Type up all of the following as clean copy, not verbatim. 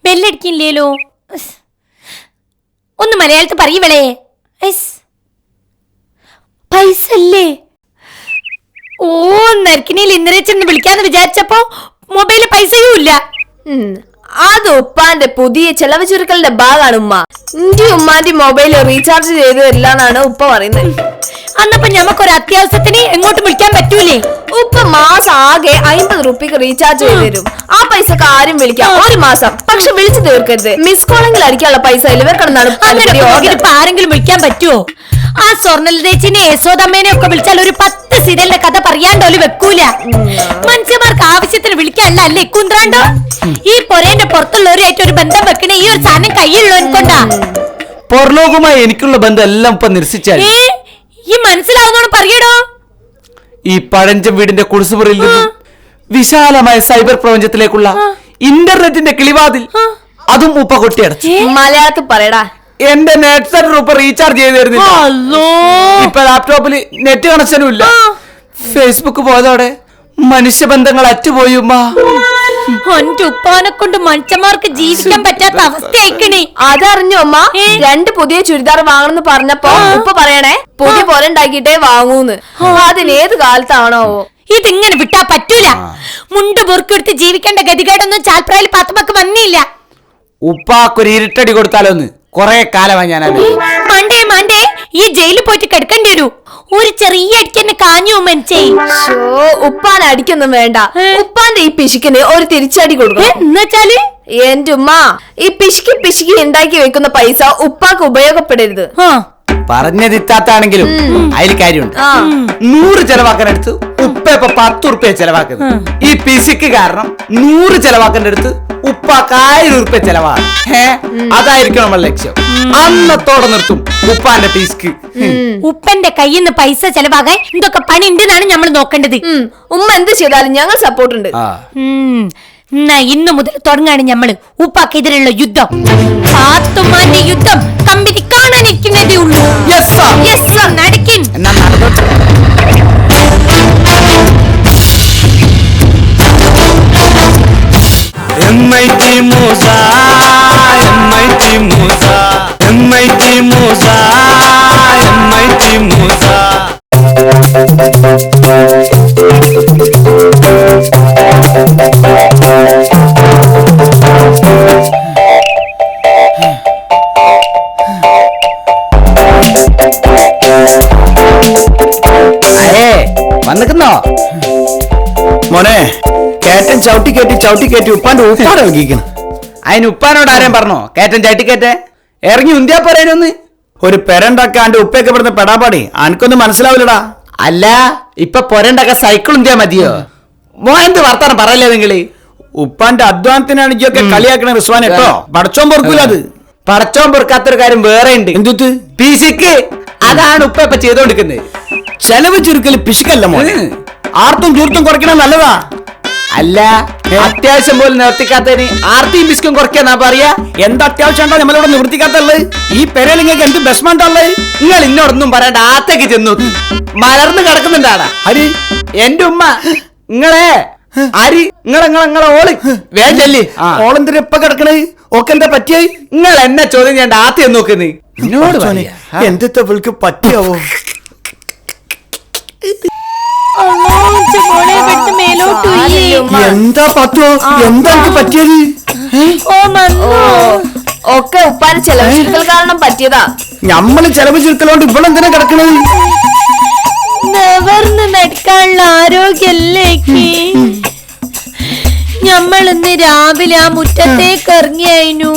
ബെല്ലടിക്കില്ലല്ലോ. ഒന്ന് മലയാളത്തിൽ പറയവളേ. പൈസ അല്ലേ? ഓ, നരക്കിനിയിൽ ഇന്ദ്രേച്ചെന്ന് വിളിക്കാന്ന് വിചാരിച്ചപ്പോ മൊബൈലിൽ പൈസയും ഇല്ല. അത് ഉപ്പാന്റെ പുതിയ ചെലവ് ചുരുക്കലിന്റെ ഭാഗമാണ് ഉമ്മ. എന്റെ ഉമ്മാന്റെ മൊബൈൽ റീചാർജ് ചെയ്ത് തരില്ലെന്നാണ് ഉപ്പ പറയുന്നത്. അന്നപ്പോ ഞമ്മക്കൊരു അത്യാവശ്യത്തിന് എങ്ങോട്ടും വിളിക്കാൻ പറ്റൂലേ? ഉപ്പ മാസം ആകെ 50 റുപ്യക്ക് റീചാർജ് ചെയ്ത് തരും. ആ പൈസക്ക് ആരും വിളിക്കാം ഒരു മാസം. പക്ഷെ വിളിച്ചു തീർക്കരുത്. മിസ് കോളെങ്കിലും അടിക്കാനുള്ള പൈസ വെക്കണമെന്നാണ്. ഇപ്പൊ ആരെങ്കിലും വിളിക്കാൻ പറ്റുമോ? ആ സ്വർണ്ണലതേച്ചിനെ യശോദമ്മേനെ ഒക്കെ വിളിച്ചാൽ ഒരു 10 സീരിയലിന്റെ കഥ പറയാണ്ടോല് വെക്കൂല. മനുഷ്യന്മാർക്ക് ആവശ്യത്തിന് വിളിക്കാനല്ല അല്ലേ കുന്ത്രാണ്ടോ? ഈ പൊരേന്റെ പുറത്തുള്ളവരുമായിട്ട് ഒരു ബന്ധം വെക്കണേ ഈ ഒരു സാധനം കയ്യിലുള്ളവൻ കൊണ്ടാ. പൊറലോകവുമായി എനിക്കുള്ള ബന്ധം എല്ലാം ഇപ്പൊ നിരസിച്ചാൽ ഈ മനസ്സിലാവുന്നോട് പറയടോ. ഈ പഴഞ്ചൻ വീടിന്റെ കുടിസുമുറിയിൽ നിന്നും വിശാലമായ സൈബർ പ്രപഞ്ചത്തിലേക്കുള്ള ഇന്റർനെറ്റിന്റെ കിളിവാതിൽ അതും ഉപ്പ കൊട്ടിയടച്ചു. മലയാളത്തിൽ പറയടാ. എന്റെ നെറ്റ് സെന്റർ ഉപ്പ റീചാർജ് ചെയ്ത് തരുന്നില്ല. ഇപ്പൊ ലാപ്ടോപ്പില് നെറ്റ് കണക്ഷനും ഇല്ല. ഫേസ്ബുക്ക് പോയതോടെ മനുഷ്യബന്ധങ്ങൾ അറ്റുപോയി ഉമ്മ. എന്റെ ഉപ്പാനെ കൊണ്ട് മനുഷ്യന്മാർക്ക് ജീവിക്കാൻ പറ്റാത്ത അവസ്ഥയായിക്കണേ. അതറിഞ്ഞു അമ്മ. 2 പുതിയ ചുരിദാർ വാങ്ങണമെന്ന് പറഞ്ഞപ്പോ ഉപ്പ പറയണേ പുതിയ പോലെ ഉണ്ടാക്കിട്ടേ വാങ്ങൂന്ന്. അതിനേത് കാലത്താണോ? ഇതിങ്ങനെ വിട്ടാ പറ്റൂല. മുണ്ട് പൊറുക്കെടുത്ത് ജീവിക്കേണ്ട ഗതികേടൊന്നും ചാൽപ്രായിൽ പാത്തുമക്ക് വന്നില്ല. ഉപ്പാക്കൊരു ഇരുട്ടടി കൊടുത്താലോന്ന് കൊറേ കാലമായി ഞാൻ മണ്ടേ ഈ ജയിലിൽ പോയിട്ട് കിടക്കേണ്ടി വരൂ. ഒരു ചെറിയ അടിക്കന്നെ കാഞ്ഞു മനസ്സേ. ഉപ്പാനെ അടിക്കൊന്നും വേണ്ട. ഉപ്പാന്റെ ഈ പിശുക്കിന് ഒരു തിരിച്ചടി കൊടുക്കും. എന്നുവെച്ചാല് എന്റെ ഉമ്മ ഈ പിശുക്കി ഉണ്ടാക്കി വെക്കുന്ന പൈസ ഉപ്പാക്ക് ഉപയോഗപ്പെടരുത്. പറഞ്ഞതിത്താത്താണെങ്കിലും അതിൽ കാര്യമുണ്ട്. 100 ചെലവാക്കാൻ അടുത്ത് ഉപ്പ ഇപ്പൊ 10 ഉറുപ്പ്യ ചെലവാക്കുന്നത്. ഈ പിശുക്ക് കാരണം 100 ചെലവാക്കേണ്ട അടുത്ത് ഉപ്പാക്ക് 1000 ഉറുപ്പ്യ ചെലവാണ്. അതായിരിക്കും നമ്മൾ ലക്ഷ്യം. അന്നത്തോടെ നിർത്തും ഉപ്പാന്റെ പിശുക്ക്. ഉപ്പന്റെ കയ്യിൽ നിന്ന് പൈസ ചെലവാകാൻ എന്തൊക്കെ പണി ഉണ്ടെന്നാണ് നമ്മൾ നോക്കേണ്ടത്. ഉമ്മ എന്ത് ചെയ്താലും ഞങ്ങൾ സപ്പോർട്ട് ഉണ്ട്. ഇന്ന് മുതൽ തുടങ്ങാണ് ഞമ്മള് ഉപ്പാക്കെതിരെയുള്ള യുദ്ധം. പാത്തുമാന്റെ യുദ്ധം കമ്പനി കാണാനിരിക്കുന്നതേ ഉള്ളൂ. നടക്കിൻ. MIT Musa, MIT Musa, MIT Musa, MIT Musa. വന്നിക്കുന്നോ മോനെ? കേറ്റൻ ചവിട്ടി കയറ്റി ഉപ്പാന്റെ ഉപ്പാട് ഇറങ്ങിക്കണം. അതിന് ഉപ്പാനോട് ആരെയും പറഞ്ഞോ കേറ്റൻ ചവിട്ടിക്കയറ്റേ? ഇറങ്ങി ഉന്തിയാ പോരേനൊന്ന്. ഒരു പെരണ്ടാക്കാണ്ട് ഉപ്പയൊക്കെ ഇവിടുന്ന് പെടാപാടി അനക്കൊന്നും മനസ്സിലാവില്ലടാ. അല്ല ഇപ്പൊ പൊരണ്ടൊക്കെ സൈക്കിൾ ഉന്തിയാ മതിയോ? മോനെന്ത് വർത്താനം പറയല്ലേ നിങ്ങള്? ഉപ്പാന്റെ അധ്വാനത്തിനാണ് ഇതൊക്കെ കളിയാക്കണ റിസ്വാൻ കേട്ടോ. പടച്ചോൻ പൊറുക്കൂല. അത് പടച്ചോൻ പൊറുക്കാത്തൊരു കാര്യം വേറെ ഉണ്ട്. എന്തുത്ത്? പിശുക്ക്. അതാണ് ഉപ്പ ഇപ്പൊ ചെയ്തോണ്ടിരിക്കുന്നത്. ചെലവ് ചുരുക്കല് പിശുക്കല്ല മോനെ. ആർത്തും ചൂർത്തും കുറയ്ക്കണം നല്ലതാ. അല്ല അത്യാവശ്യം പോലും നിവർത്തിക്കാത്തതിന് ആർത്തിയും പിശുക്കും കുറയ്ക്കാന്നാ പറയാ. എന്താ അത്യാവശ്യം ഉണ്ടോ നമ്മളിവിടെ നിവർത്തിക്കാത്തുള്ളത്? ഈ പെരയിൽ നിങ്ങൾക്ക് എന്ത് ബെസ്മെന്റുള്ളത്? നിങ്ങൾ ഇന്നോടൊന്നും പറയണ്ട. ആത്തേക്ക് ചെന്നു മലർന്ന് കിടക്കുന്നുണ്ടാടാ അരി. എന്റെ ഉമ്മ നിങ്ങളെ അരി നിങ്ങളെ ഓള് വേണ്ടല്ലേ? ഓളെന്തിനാ ഇപ്പൊ കിടക്കണേ? ഓക്കെന്താ പറ്റിയായി? നിങ്ങൾ എന്നെ ചോദ്യം ചെയ്യണ്ട. ആദ്യം നോക്കുന്നേ എന്നോട് എന്തൊക്കെ വിളിക്ക് പറ്റിയാവോ? എന്താ പറ്റോ? എന്താ പറ്റിയത്? ഒക്കെ ഉപ്പാന്റെ ചെലവ് ചുരുക്കൽ കാരണം പറ്റിയതാ. ഞമ്മള് ചെലവ് ചുരുക്കലോണ്ട് ഇവളെന്തിനാ കിടക്കണത്? നിവർന്ന് നടക്കാനുള്ള ആരോഗ്യല്ലേക്ക്. ഞമ്മളിന്ന് രാവിലെ ആ മുറ്റത്തേക്ക് ഇറങ്ങിയായിരുന്നു.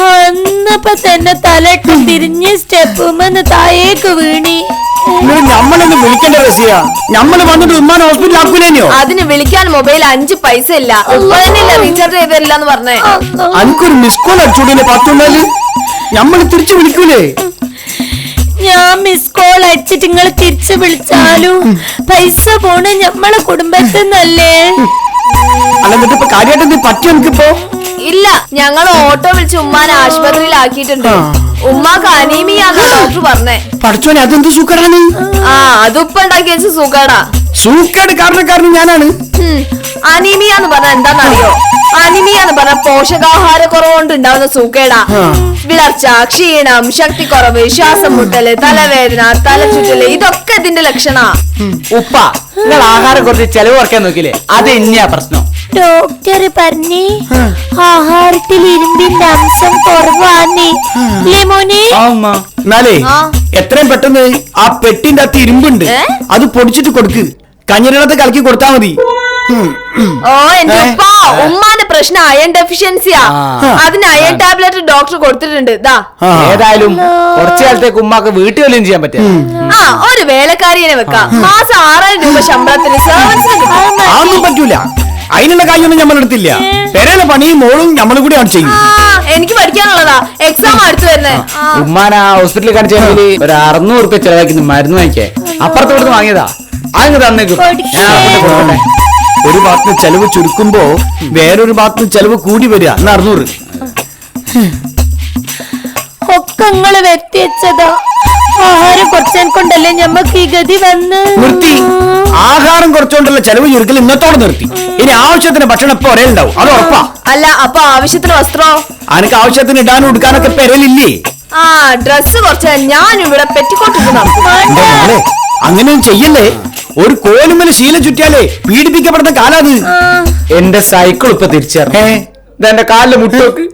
അന്നപ്പോ തന്നെ തലട്ട് തിരിഞ്ഞ് സ്റ്റെപ്പുമെന്ന് താഴേക്ക് വീണി. ഞമ്മളൊന്ന് വിളിക്കണ്ട റസിയ. ഞമ്മള് വന്നിട്ട് ഉമ്മാൻ ഹോസ്പിറ്റലിൽ ആക്കൂലേനോ? അതിന് വിളിക്കാൻ മൊബൈൽ 5 പൈസ ഇല്ല. ഉപ്പാനല്ല റീചാർജ് ചെയ്തില്ലാന്ന് പറഞ്ഞേ. അനക്കൊരു മിസ് കോൾ അടിച്ചോടിയില്ലേ? 10 ഉണ്ടാല് ഞമ്മള് തിരിച്ചു വിളിക്കൂലേ? ഞാൻ മിസ് കോൾ അടിച്ചിട്ട് നിങ്ങൾ തിരിച്ചു വിളിച്ചാലും പൈസ പോണ ഞമ്മളെ കുടുംബത്തിന്നല്ലേ. അല്ലെന്നിട്ട് ഇപ്പൊ കാര്യമായിട്ട് എന്ത് പറ്റി? എനിക്കിപ്പോ ഇല്ല. ഞങ്ങൾ ഓട്ടോ വിളിച്ച് ഉമ്മാനെ ആശുപത്രിയിൽ ആക്കിയിട്ടുണ്ട്. ഉമ്മാക്ക് അനീമിയാന്ന് ഡോക്ടർ പറഞ്ഞേ. പഠിച്ചോനെ അതെന്ത് സൂക്കേടാണ്? അത് ഉപ്പ ഉണ്ടാക്കി വെച്ച സൂക്കേടാ. സൂക്കേട് കാരണക്കാരൻ ഞാനാണ്. അനീമിയാന്ന് പറഞ്ഞ എന്താന്നറിയോ? അനിമിയ എന്ന് പറഞ്ഞ പോഷകാഹാര കുറവുകൊണ്ട് ഉണ്ടാവുന്ന സൂക്കേടാ. വിളർച്ച, ക്ഷീണം, ശക്തിക്കുറവ്, ശ്വാസം മുട്ടല്, തലവേദന, തലചുറ്റല്, ഇതൊക്കെ ഇതിന്റെ ലക്ഷണാ. ഉപ്പ നിങ്ങൾ ആഹാരം കുറച്ച് ചെലവ് കുറയ്ക്കാൻ നോക്കില്ലേ, അത് തന്നെയാ പ്രശ്നം. ഡോക്ടർ പറഞ്ഞേ ആഹാരത്തിൽ ഇരുമ്പിന്റെ അംശം കുറവാന്നേ മോനെ. എന്നാലേ എത്രയും പെട്ടെന്ന് ആ പെട്ടിന്റെ അകത്ത് ഇരുമ്പുണ്ട്, അത് പൊടിച്ചിട്ട് കൊടുക്ക്. കഞ്ഞിരത്ത് കലക്കി കൊടുത്താ മതി. ഓ എന്റെ ഉപ്പ, ഉമ്മാന്റെ പ്രശ്നം അയൺ ഡെഫിഷ്യൻസിയാ. അതിന് അയൺ ടാബ്ലറ്റ് ഡോക്ടർ കൊടുത്തിട്ടുണ്ട്. ഏതായാലും കുറച്ചു കാലത്തേക്ക് ഉമ്മാക്ക് വീട്ടിൽ വല്ലതും ചെയ്യാൻ പറ്റില്ല. ആ ഒരു വേലക്കാരിയെ വെക്കാം. മാസം 6000 രൂപ ശമ്പളത്തിന് സർവീസിന്. അതൊന്നും പറ്റൂല, അതിനുള്ള കാര്യമൊന്നും നമ്മളെടുത്തില്ല. പെരേലെ പണിയും മോളും നമ്മളും കൂടി ആണ് ചെയ്യും. എനിക്ക് പഠിക്കാനുള്ളതാ, എക്സാം അടുത്ത് വരുന്നേ. ഉമ്മാനാ ഹോസ്പിറ്റലിൽ കാണിച്ചെങ്കിൽ ഒരു 600 റുപ്യ ചെലവാക്കി മരുന്ന് വാങ്ങിക്കേ. അപ്പുറത്തോട്ട് വാങ്ങിയതാ, അങ്ങ് തന്നേക്കും. ഒരു ഭാഗത്ത് ചെലവ് ചുരുക്കുമ്പോ വേറൊരു ഭാഗത്ത് ചെലവ് കൂടി വരിക. 600 ഒക്കെ നിങ്ങള് വ്യക്തിച്ചതാ. ആഹാരം കുറച്ചാൻ കൊണ്ടല്ലേ ഞമ്മക്ക് ഈ ഗതി വന്ന്. നിർത്തി. ആഹാരം കുറച്ചുകൊണ്ടുള്ള ചെലവ് ചുരുക്കൽ ഇന്നത്തോടെ നിർത്തി. ഇനി ആവശ്യത്തിന് ഭക്ഷണം ഇപ്പൊ ഒരേ ഉണ്ടാവും, അത് ഉറപ്പാ. അല്ല അപ്പൊ ആവശ്യത്തിന് വസ്ത്രോ? അനക്ക് ആവശ്യത്തിന് ഇടാനും എടുക്കാനൊക്കെ പെരലില്ലേ? ആ ഡ്രസ് കുറച്ച് ഞാൻ ഇവിടെ പെറ്റിക്കോട്ടിട്ട് അങ്ങനെയും ചെയ്യല്ലേ. ഒരു കോലുമല ശീലം ചുറ്റിയാലേ പീഡിപ്പിക്കപ്പെടുന്ന കാലാത്. എന്റെ സൈക്കിൾ ഇപ്പൊ തിരിച്ചറിഞ്ഞേ, ഇതെന്റെ കാലില് മുട്ടോക്ക്.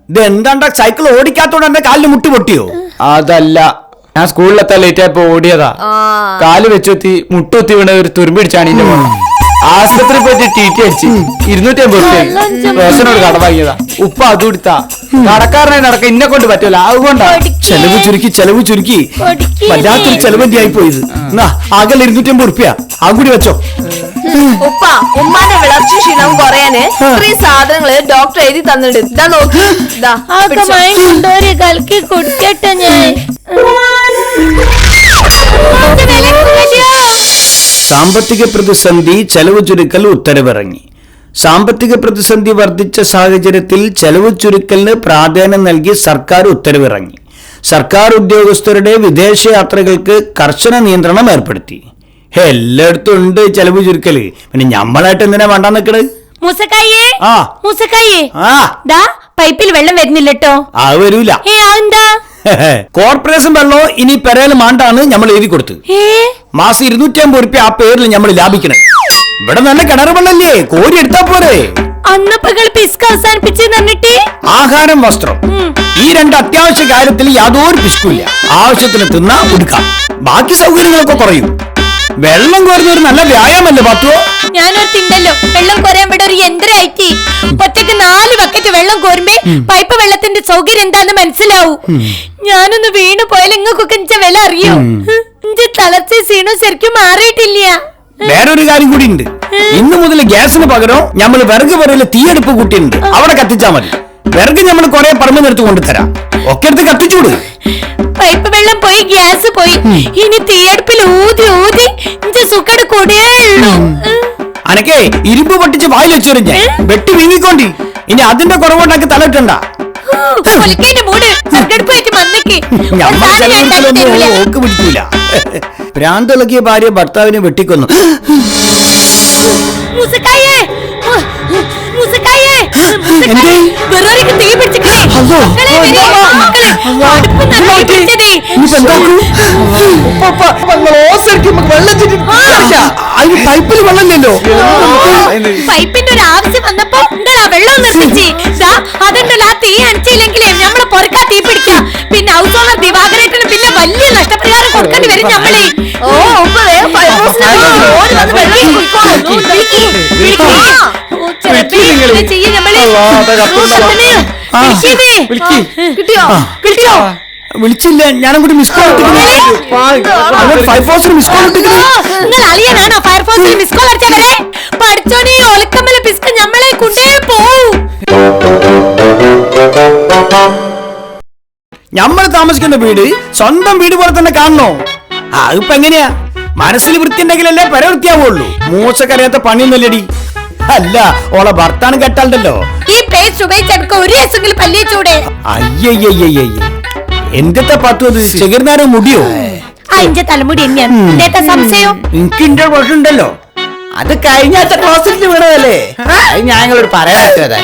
ഇത് എന്താണ്ടാ സൈക്കിൾ ഓടിക്കാത്തോണ്ട് എന്റെ കാലിന് മുട്ട് പൊട്ടിയോ? അതല്ല, ഞാൻ സ്കൂളിലെത്താൻ ലേറ്റ് ആയപ്പോ ഓടിയതാ. കാല് വെച്ചെത്തി മുട്ടുത്തി വീണ ഒരു തുരുമ്പിടിച്ചാണ് എന്റെ മോനെ. ആശുപത്രി പോയിട്ട് TT അടിച്ച് 250 റുപ്യ റോഷനോട് കട വാങ്ങിയതാ. ഉപ്പ അത് കൊടുത്താ കടക്കാരനെ നടക്കാൻ ഇന്നെ കൊണ്ട് പറ്റൂല, അതുകൊണ്ടാ. ചെലവ് ചുരുക്കി വല്ലാത്തൊരു ചെലവന്തി ആയി പോയത്. എന്നാ ആകെ 250 റുപ്യ ആ കൂടി വെച്ചോ. ഉപ്പ ഉമ്മാന്റെ വിളർച്ച ക്ഷീണവും കുറയാന് ഇത്രയും സാധനങ്ങള് ഡോക്ടർ എഴുതി തന്നിട്ടുണ്ട്. ഇതാ നോക്കി, ഇതാ കൊണ്ടോര് കലക്കി കുടിക്കട്ടെ ഞാൻ. സാമ്പത്തിക പ്രതിസന്ധി, ചെലവ് ചുരുക്കൽ ഉത്തരവിറങ്ങി. സാമ്പത്തിക പ്രതിസന്ധി വർദ്ധിച്ച സാഹചര്യത്തിൽ ചെലവ് ചുരുക്കലിന് പ്രാധാന്യം നൽകി സർക്കാർ ഉത്തരവിറങ്ങി. സർക്കാർ ഉദ്യോഗസ്ഥരുടെ വിദേശയാത്രകൾക്ക് കർശന നിയന്ത്രണം ഏർപ്പെടുത്തി. എല്ലായിടത്തും ഉണ്ട് ചെലവ് ചുരുക്കല്, പിന്നെ ഞമ്മളായിട്ട് എന്തിനാ വേണ്ടാന്ന് നിക്കണത്? മൂസക്കായേ, ആ മൂസക്കായേ, ആ ദാ പൈപ്പിൽ വെള്ളം വരുന്നില്ലട്ടോ. ആ വരൂല. എന്താ കോർപ്പറേഷൻ വെള്ളോ ഇനി പെരേല് മാണ്ടാണ് നമ്മൾ എഴുതി കൊടുത്ത്. മാസം 250 റുപ്യ ആ പേരിൽ നമ്മൾ ലാഭിക്കണം. ഇവിടെ നല്ല കിണർ വെള്ളല്ലേ, കോരി എടുത്താ പോരെ. അന്നപ്പകൾ പിസ്ക് അവസാനിപ്പിച്ച് തന്നിട്ട് ആഹാരം, വസ്ത്രം, ഈ 2 അത്യാവശ്യ കാര്യത്തിൽ യാതൊരു പിശുക്കില്ല. ആവശ്യത്തിന് തിന്നാ കൊടുക്കാം, ബാക്കി സൗകര്യങ്ങളൊക്കെ കുറയും. വെള്ളം കോരുന്ന ഒരു നല്ല വ്യായാമല്ലേ പാത്തുവോ? ഞാനൊരു തിണ്ടല്ലോ വെള്ളം കോരാൻ ഇവിടെ ഒരു യന്ത്രമായിട്ട് ഒറ്റക്ക് 4 ബക്കറ്റ് വെള്ളം കോരുമ്പേ പൈപ്പ് വെള്ളത്തിന്റെ സൗകര്യം എന്താന്ന് മനസ്സിലാവൂ. ഞാനൊന്ന് വീണു പോയാൽ ഇങ്ങക്കൊക്കെ എന്റെ വില അറിയോ? എന്റെ തളർച്ച സീണോ ശരിക്കും മാറിയിട്ടില്ല. വേറൊരു കാര്യം കൂടി ഉണ്ട്. ഇന്നു മുതൽ ഗ്യാസിന് പകരം നമ്മൾ വിറക് വരയില് തീയെടുപ്പ് കൂട്ടിയിട്ടുണ്ട്, അവിടെ കത്തിച്ചാ മതി. വിറക് നമ്മൾ കുറെ പറമ്പെടുത്ത് കൊണ്ടുതരാം, ഒക്കെ എടുത്ത് കത്തിച്ചൂട്. പൈപ്പ് വെള്ളം പോയി, ഗ്യാസ് പോയി, ഇനി തീയടുപ്പിൽ ഊതി ഊതി എന്റെ സുക്കട് കൂടിയേ ഉള്ളൂ. അനക്കേ ഇരുമ്പ് പൊട്ടിച്ച് വായിൽ വെച്ചെറിഞ്ഞ വെട്ടി വീങ്ങിക്കോണ്ടി. ഇനി അതിന്റെ കുറവുണ്ടാക്കി തലയിട്ടണ്ട. ഓക്ക് പിടിക്കൂല. ഭ്രാന്തിളക്കിയ ഭാര്യ ഭർത്താവിനെ വെട്ടിക്കൊന്നു. പൈപ്പിൽ വെള്ളമില്ലല്ലോ. പൈപ്പിന്റെ ഒരു ആവശ്യം വന്നപ്പോ വെള്ളം നിർത്തിച്ച് അതുണ്ടല്ലോ. ആ തീ അണിച്ചില്ലെങ്കിലേ നമ്മളെ പൊറക്കാ തീ പിടിക്കാം. പിന്നെ ഹൗസ് ഓണർ ദിവാകരേട്ടന് പിന്നെ വലിയ നഷ്ടപരിഹാരം കൊടുക്കേണ്ടി വരും നമ്മളെ. വിളിച്ചില്ല, ഞാനും കൂടി മിസ് കോൾ ഫയർഫോഴ്സിന് മിസ് കോൾ അളിയനാണോ ഫയർഫോഴ്സിൽ മിസ് കോൾ അടിച്ചവരെ? പഠിച്ചോനെ ഒലക്കമ്മല പിസ്ക നമ്മളെ കൊണ്ടേ പോവും. നമ്മൾ താമസിക്കുന്ന വീട് സ്വന്തം വീട് പോലെ തന്നെ കാണണോ? അതിപ്പോ എങ്ങനെയാ? മനസ്സിൽ വൃത്തി ഉണ്ടെങ്കിലല്ലേ പെര വൃത്തിയാവുള്ളൂ. മൂസക്കറിയാത്ത പണിയൊന്നുമില്ലടി. അല്ല, ഓളെ ഭർത്താനം കേട്ടാലോ ഈ പേസ്റ്റ് ഉപയോഗിച്ചെടുക്ക ഒരു ദിവസമെങ്കിലും പല്ലിച്ചൂടെ? അയ്യയ്യയ്യയ്യേ, എന്തിട്ടാ പത്തു അത്? ചെകിർനാരോ മുടിയോ? അതിന്റെ തലമുടി തന്നെയാണ് സംശയം. എനിക്ക് ഇന്റെ പ്രശ്നമുണ്ടല്ലോ. അത് കഴിഞ്ഞാഴ്ച ക്ലോസറ്റിൽ വീണതല്ലേ, അത് ഞങ്ങളോട് പറയാൻ പറ്റുമതാ.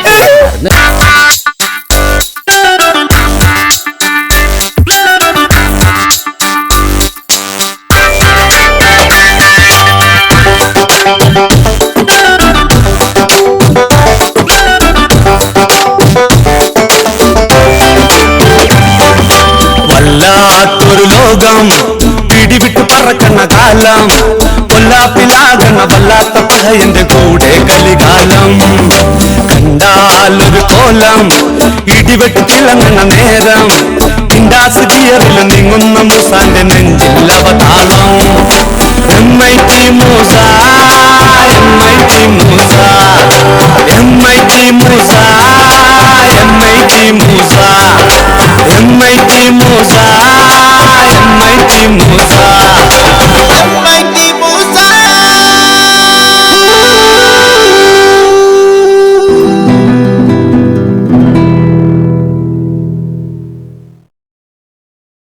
വല്ലാത്തൊരു ലോകം പിടിവിട്ട് പറക്കണ കാലം, കൊല്ലാപ്പിലാകണ വല്ലാത്ത പഹയന്റെ കൂടെ കലികാലം. കണ്ടാലൊരു കോലം ഇടിവെട്ട് തിളങ്ങണ നേരം, ഇൻഡാസ് ഗിയറിൽ നീങ്ങുന്ന മൂസാന്റെ നെഞ്ചിൽ അവതാളം. MIT Musa, MIT Musa,